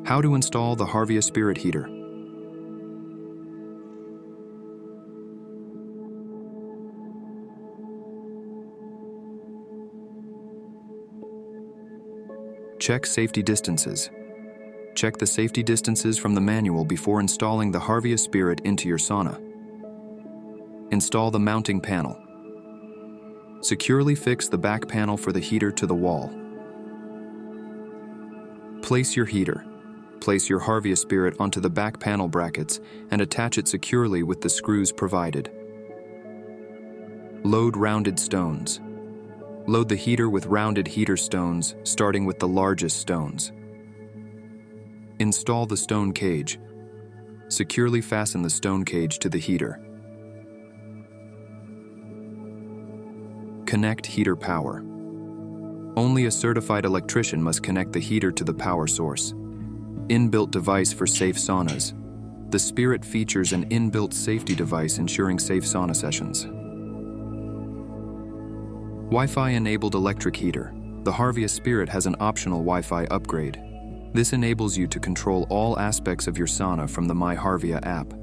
How to install the Harvia Spirit heater. Check safety distances. Check the safety distances from the manual before installing the Harvia Spirit into your sauna. Install the mounting panel. Securely fix the back panel for the heater to the wall. Place your heater. Place your Harvia Spirit onto the back panel brackets and attach it securely with the screws provided. Load rounded stones. Load the heater with rounded heater stones, starting with the largest stones. Install the stone cage. Securely fasten the stone cage to the heater. Connect heater power. Only a certified electrician must connect the heater to the power source. Inbuilt device for safe saunas. The Spirit features an inbuilt safety device ensuring safe sauna sessions. Wi-Fi-enabled electric heater. The Harvia Spirit has an optional Wi-Fi upgrade. This enables you to control all aspects of your sauna from the My Harvia app.